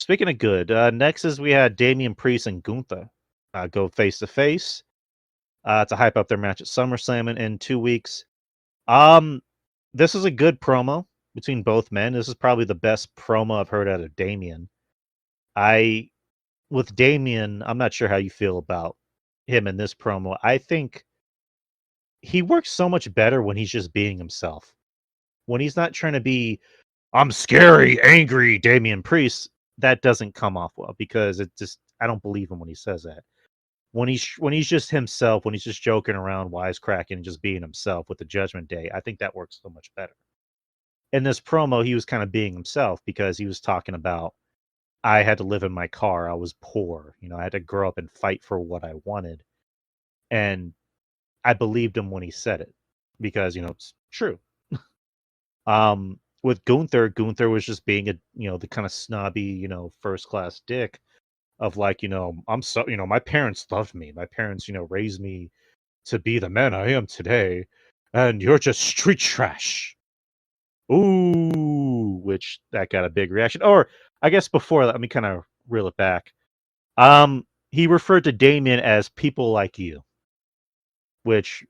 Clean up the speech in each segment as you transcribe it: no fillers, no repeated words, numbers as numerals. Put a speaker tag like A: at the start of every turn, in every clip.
A: Speaking of good, next is we had Damien Priest and Gunther go face to face to hype up their match at SummerSlam in 2 weeks. Um, this is a good promo between both men. This is probably the best promo I've heard out of Damien. With Damien, I'm not sure how you feel about him in this promo. I think he works so much better when he's just being himself. When he's not trying to be, I'm scary, angry Damien Priest, that doesn't come off well because I don't believe him when he says that. When he's just himself, when he's just joking around, wisecracking, and just being himself with the Judgment Day, I think that works so much better. In this promo, he was kind of being himself because he was talking about, I had to live in my car. I was poor. I had to grow up and fight for what I wanted. And I believed him when he said it because, it's true. With Gunther was just being the kind of snobby, first class dick of like, I'm so, my parents loved me. My parents, raised me to be the man I am today. And you're just street trash. Ooh, which that got a big reaction. Or I guess before that, let me kind of reel it back. He referred to Damien as people like you, which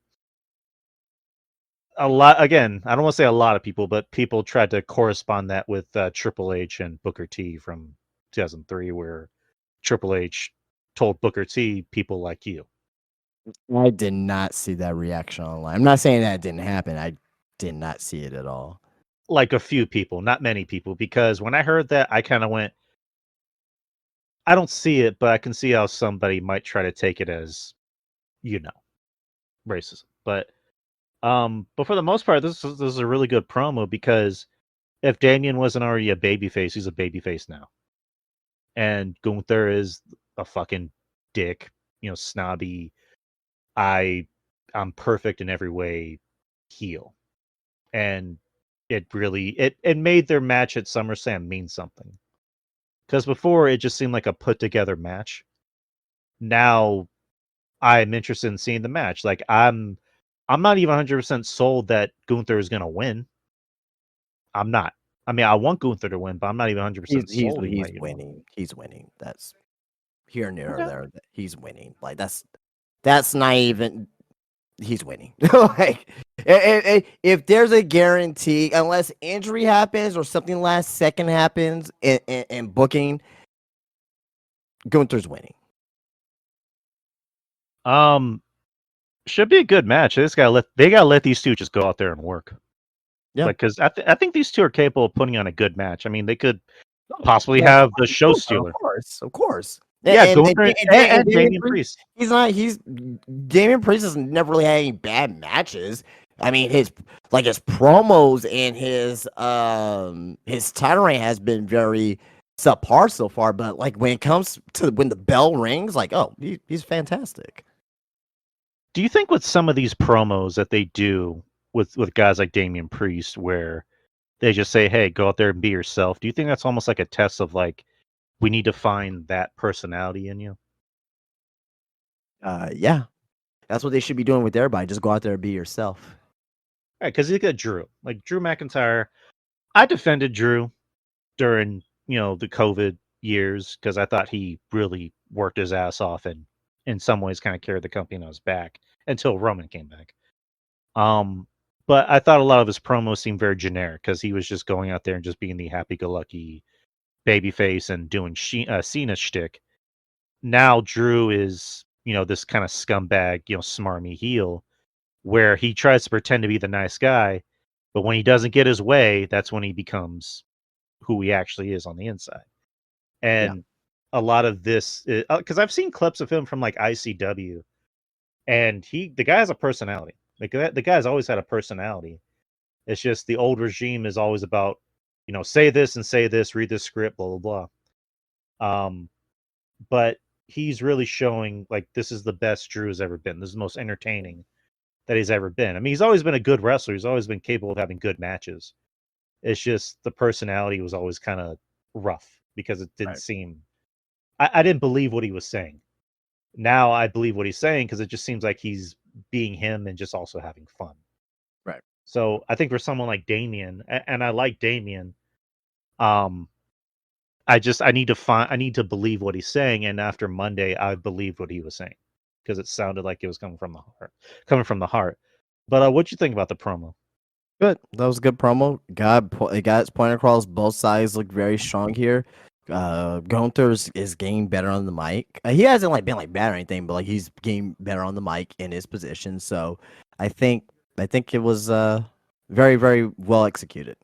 A: a lot, again, I don't want to say a lot of people, but people tried to correspond that with Triple H and Booker T from 2003, where Triple H told Booker T, people like you.
B: I did not see that reaction online. I'm not saying that didn't happen. I did not see it at all.
A: Like a few people, not many people, because when I heard that, I kind of went, I don't see it, but I can see how somebody might try to take it as, racism. But for the most part, this is a really good promo because if Damien wasn't already a babyface, he's a babyface now. And Gunther is a fucking dick, snobby. I'm perfect in every way heel. And it made their match at SummerSlam mean something. Because before it just seemed like a put together match. Now I'm interested in seeing the match. Like I'm not even 100% sold that Gunther is gonna win. I'm not. I mean, I want Gunther to win, but I'm not even 100% sold he might.
B: Winning. He's winning. That's here and
A: Okay.
B: there. He's winning. Like that's not even. He's winning. Like if there's a guarantee, unless injury happens or something last second happens in booking, Gunther's winning.
A: Should be a good match. They gotta let these two just go out there and work.
B: Yeah,
A: because I think these two are capable of putting on a good match. I mean, they could possibly have the show stealer.
B: Of course.
A: Yeah, Gunther and Damien Priest.
B: Damien Priest has never really had any bad matches. I mean, his promos and his title reign has been very subpar so far. But like when it comes to when the bell rings, like he's fantastic.
A: Do you think with some of these promos that they do with guys like Damien Priest, where they just say, "Hey, go out there and be yourself," do you think that's almost like a test of like we need to find that personality in you?
B: Yeah, that's what they should be doing with everybody. Just go out there and be yourself.
A: Right, because you got Drew, like Drew McIntyre. I defended Drew during the COVID years because I thought he really worked his ass off and in some ways kind of carried the company on his back until Roman came back. But I thought a lot of his promos seemed very generic because he was just going out there and just being the happy-go-lucky babyface and doing Cena shtick. Now Drew is this kind of scumbag, smarmy heel where he tries to pretend to be the nice guy, but when he doesn't get his way, that's when he becomes who he actually is on the inside. And a lot of this, because I've seen clips of him from like ICW, and the guy has a personality. Like the guy's always had a personality. It's just the old regime is always about, say this and say this, read this script, blah blah blah. But he's really showing like this is the best Drew has ever been. This is the most entertaining that he's ever been. I mean, he's always been a good wrestler. He's always been capable of having good matches. It's just the personality was always kind of rough because it didn't seem. I didn't believe what he was saying. Now I believe what he's saying because it just seems like he's being him and just also having fun.
B: Right.
A: So I think for someone like Damien, and I like Damien, um, I need to believe what he's saying, and after Monday, I believed what he was saying because it sounded like it was coming from the heart, But what'd you think about the promo?
B: Good. That was a good promo. It got its point across. Both sides look very strong here. Gunther is getting better on the mic. He hasn't been bad or anything, but he's getting better on the mic in his position. So I think it was very, very well executed.